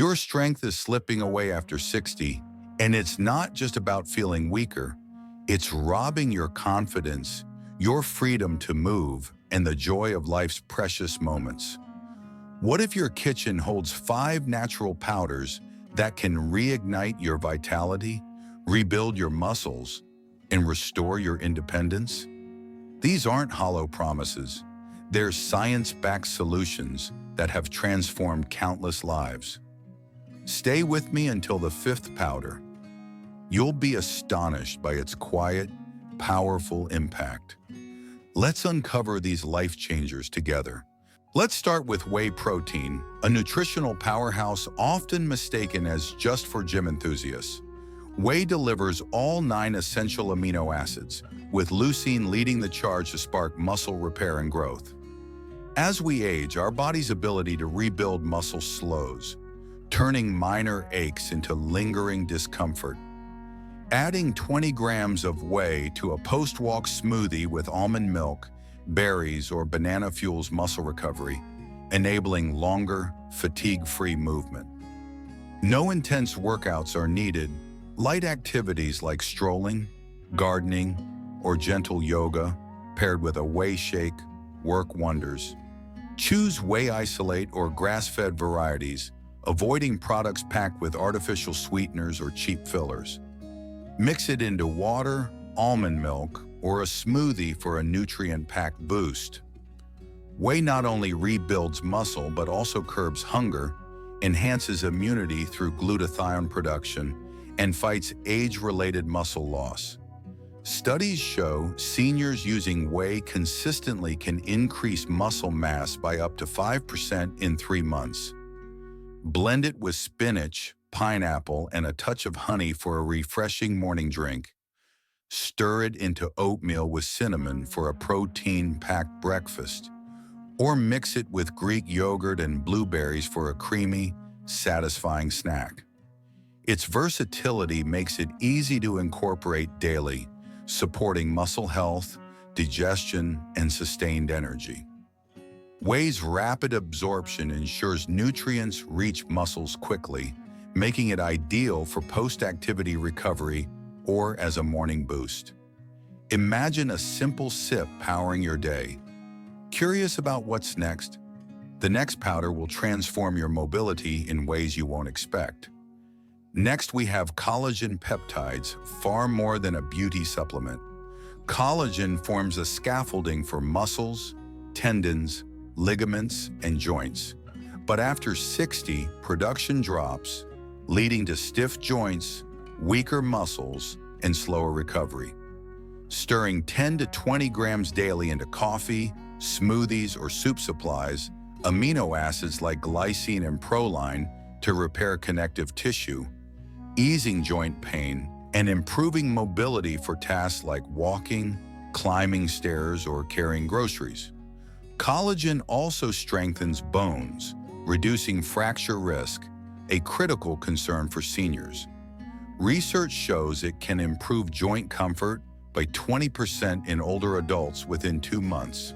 Your strength is slipping away after 60, and it's not just about feeling weaker. It's robbing your confidence, your freedom to move, and the joy of life's precious moments. What if your kitchen holds 5 natural powders that can reignite your vitality, rebuild your muscles, and restore your independence? These aren't hollow promises. They're science-backed solutions that have transformed countless lives. Stay with me until the 5th powder. You'll be astonished by its quiet, powerful impact. Let's uncover these life changers together. Let's start with whey protein, a nutritional powerhouse often mistaken as just for gym enthusiasts. Whey delivers all 9 essential amino acids, with leucine leading the charge to spark muscle repair and growth. As we age, our body's ability to rebuild muscle slows, turning minor aches into lingering discomfort. Adding 20 grams of whey to a post-walk smoothie with almond milk, berries, or banana fuels muscle recovery, enabling longer, fatigue-free movement. No intense workouts are needed. Light activities like strolling, gardening, or gentle yoga, paired with a whey shake, work wonders. Choose whey isolate or grass-fed varieties, avoiding products packed with artificial sweeteners or cheap fillers. Mix it into water, almond milk, or a smoothie for a nutrient-packed boost. Whey not only rebuilds muscle but also curbs hunger, enhances immunity through glutathione production, and fights age-related muscle loss. Studies show seniors using whey consistently can increase muscle mass by up to 5% in 3 months. Blend it with spinach, pineapple, and a touch of honey for a refreshing morning drink. Stir it into oatmeal with cinnamon for a protein-packed breakfast. Or mix it with Greek yogurt and blueberries for a creamy, satisfying snack. Its versatility makes it easy to incorporate daily, supporting muscle health, digestion, and sustained energy. Whey's rapid absorption ensures nutrients reach muscles quickly, making it ideal for post-activity recovery or as a morning boost. Imagine a simple sip powering your day. Curious about what's next? The next powder will transform your mobility in ways you won't expect. Next, we have collagen peptides, far more than a beauty supplement. Collagen forms a scaffolding for muscles, tendons, ligaments, and joints. But after 60, production drops, leading to stiff joints, weaker muscles, and slower recovery. Stirring 10 to 20 grams daily into coffee, smoothies, or soup supplies, amino acids like glycine and proline to repair connective tissue, easing joint pain, and improving mobility for tasks like walking, climbing stairs, or carrying groceries. Collagen also strengthens bones, reducing fracture risk, a critical concern for seniors. Research shows it can improve joint comfort by 20% in older adults within 2 months.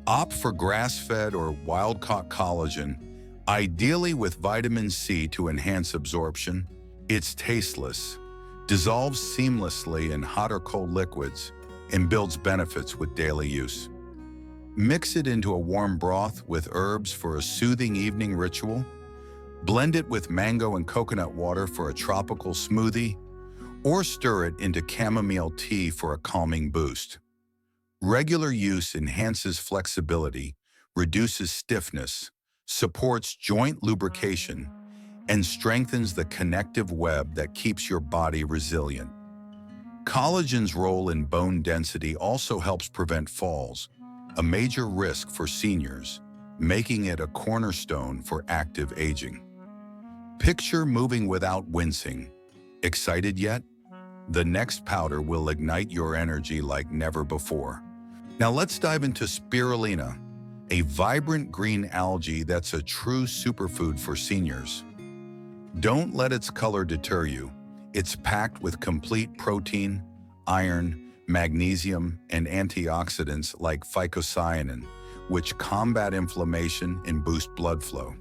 Opt for grass-fed or wild-caught collagen, ideally with vitamin C to enhance absorption. It's tasteless, dissolves seamlessly in hot or cold liquids, and builds benefits with daily use. Mix it into a warm broth with herbs for a soothing evening ritual. Blend it with mango and coconut water for a tropical smoothie, or stir it into chamomile tea for a calming boost. Regular use enhances flexibility, reduces stiffness, supports joint lubrication, and strengthens the connective web that keeps your body resilient. Collagen's role in bone density also helps prevent falls, a major risk for seniors, making it a cornerstone for active aging. Picture moving without wincing. Excited yet? The next powder will ignite your energy like never before. Now let's dive into spirulina, a vibrant green algae that's a true superfood for seniors. Don't let its color deter you. It's packed with complete protein, iron, magnesium, and antioxidants like phycocyanin, which combat inflammation and boost blood flow.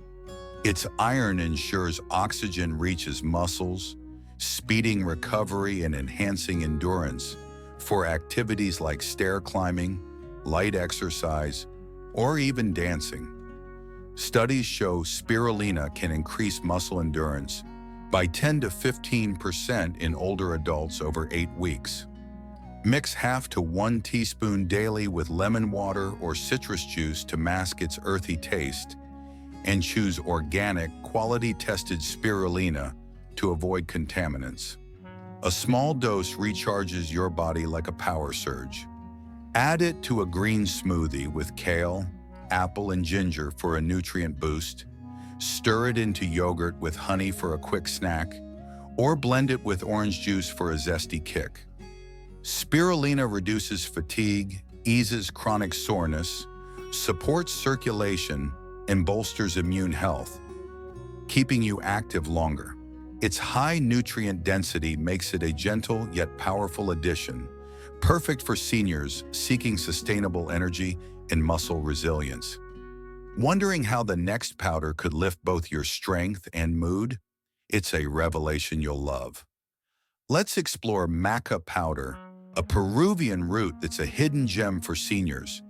Its iron ensures oxygen reaches muscles, speeding recovery and enhancing endurance for activities like stair climbing, light exercise, or even dancing. Studies show spirulina can increase muscle endurance by 10 to 15% in older adults over 8 weeks. Mix half to 1 teaspoon daily with lemon water or citrus juice to mask its earthy taste, and choose organic, quality-tested spirulina to avoid contaminants. A small dose recharges your body like a power surge. Add it to a green smoothie with kale, apple, and ginger for a nutrient boost. Stir it into yogurt with honey for a quick snack, or blend it with orange juice for a zesty kick. Spirulina reduces fatigue, eases chronic soreness, supports circulation, and bolsters immune health, keeping you active longer. Its high nutrient density makes it a gentle yet powerful addition, perfect for seniors seeking sustainable energy and muscle resilience. Wondering how the next powder could lift both your strength and mood? It's a revelation you'll love. Let's explore maca powder, a Peruvian root that's a hidden gem for seniors.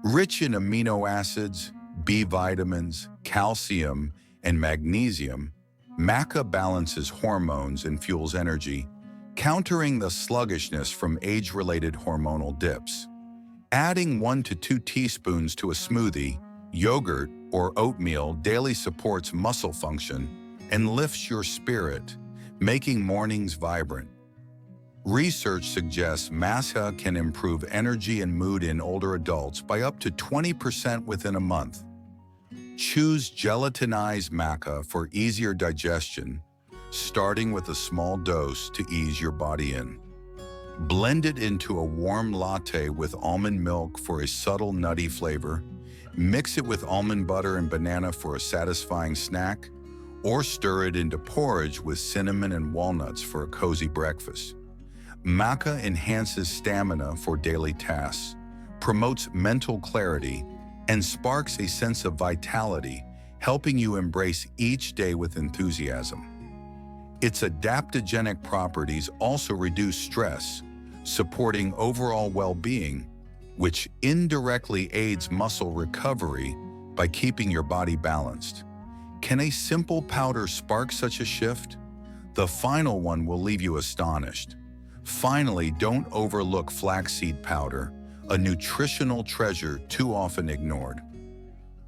Rich in amino acids, B vitamins, calcium, and magnesium, maca balances hormones and fuels energy, countering the sluggishness from age-related hormonal dips. Adding 1 to 2 teaspoons to a smoothie, yogurt, or oatmeal daily supports muscle function and lifts your spirit, making mornings vibrant. Research suggests maca can improve energy and mood in older adults by up to 20% within a month. Choose gelatinized maca for easier digestion, starting with a small dose to ease your body in. Blend it into a warm latte with almond milk for a subtle nutty flavor. Mix it with almond butter and banana for a satisfying snack, or stir it into porridge with cinnamon and walnuts for a cozy breakfast. Maca enhances stamina for daily tasks, promotes mental clarity, and sparks a sense of vitality, helping you embrace each day with enthusiasm. Its adaptogenic properties also reduce stress, supporting overall well-being, which indirectly aids muscle recovery by keeping your body balanced. Can a simple powder spark such a shift? The final one will leave you astonished. Finally, don't overlook flaxseed powder, a nutritional treasure too often ignored.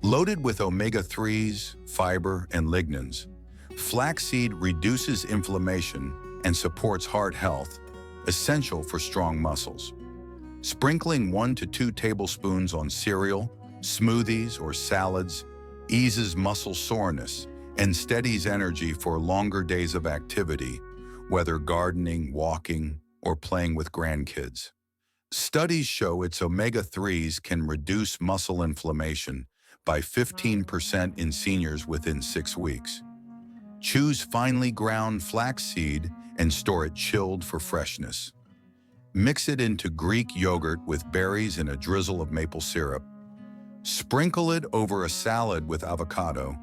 Loaded with omega-3s, fiber, and lignans, flaxseed reduces inflammation and supports heart health, essential for strong muscles. Sprinkling 1 to 2 tablespoons on cereal, smoothies, or salads eases muscle soreness and steadies energy for longer days of activity, whether gardening, walking, or playing with grandkids. Studies show its omega-3s can reduce muscle inflammation by 15% in seniors within 6 weeks. Choose finely ground flaxseed and store it chilled for freshness. Mix it into Greek yogurt with berries and a drizzle of maple syrup. Sprinkle it over a salad with avocado,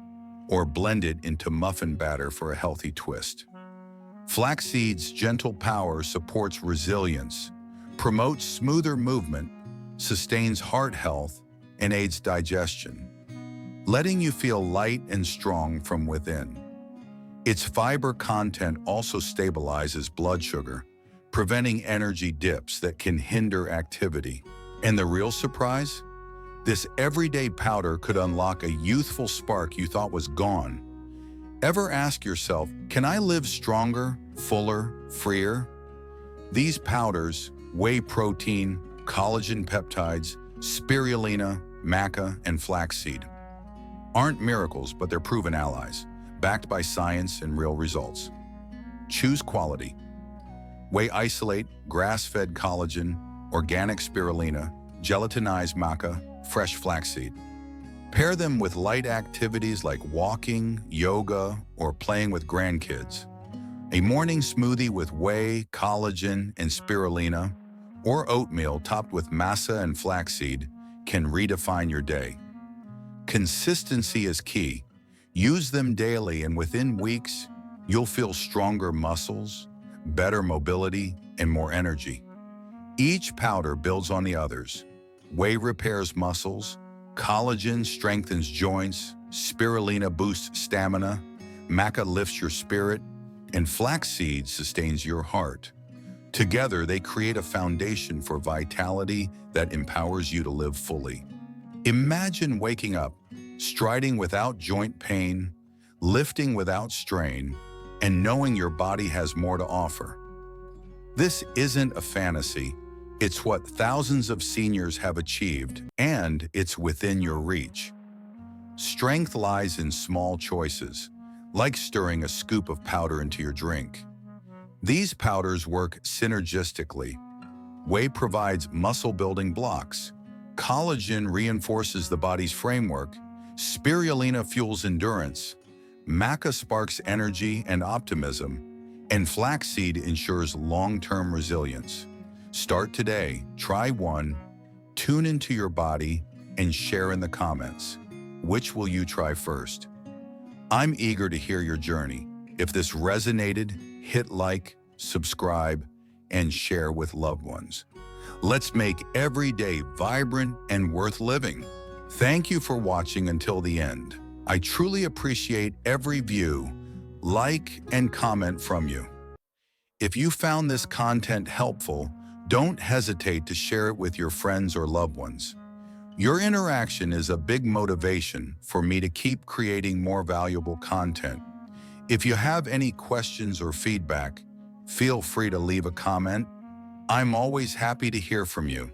or blend it into muffin batter for a healthy twist. Flaxseed's gentle power supports resilience, promotes smoother movement, sustains heart health, and aids digestion, letting you feel light and strong from within. Its fiber content also stabilizes blood sugar, preventing energy dips that can hinder activity. And the real surprise? This everyday powder could unlock a youthful spark you thought was gone. Ever ask yourself, can I live stronger, fuller, freer? These powders, whey protein, collagen peptides, spirulina, maca, and flaxseed, aren't miracles, but they're proven allies, backed by science and real results. Choose quality. Whey isolate, grass-fed collagen, organic spirulina, gelatinized maca, fresh flaxseed. Pair them with light activities like walking, yoga, or playing with grandkids. A morning smoothie with whey, collagen, and spirulina, or oatmeal topped with masa and flaxseed can redefine your day. Consistency is key. Use them daily, and within weeks, you'll feel stronger muscles, better mobility, and more energy. Each powder builds on the others. Whey repairs muscles, collagen strengthens joints, spirulina boosts stamina, maca lifts your spirit, and flaxseed sustains your heart. Together, they create a foundation for vitality that empowers you to live fully. Imagine waking up, striding without joint pain, lifting without strain, and knowing your body has more to offer. This isn't a fantasy. It's what thousands of seniors have achieved, and it's within your reach. Strength lies in small choices, like stirring a scoop of powder into your drink. These powders work synergistically. Whey provides muscle-building blocks. Collagen reinforces the body's framework. Spirulina fuels endurance. Maca sparks energy and optimism. And flaxseed ensures long-term resilience. Start today, try one, tune into your body, and share in the comments. Which will you try first? I'm eager to hear your journey. If this resonated, hit like, subscribe, and share with loved ones. Let's make every day vibrant and worth living. Thank you for watching until the end. I truly appreciate every view, like, and comment from you. If you found this content helpful, don't hesitate to share it with your friends or loved ones. Your interaction is a big motivation for me to keep creating more valuable content. If you have any questions or feedback, feel free to leave a comment. I'm always happy to hear from you.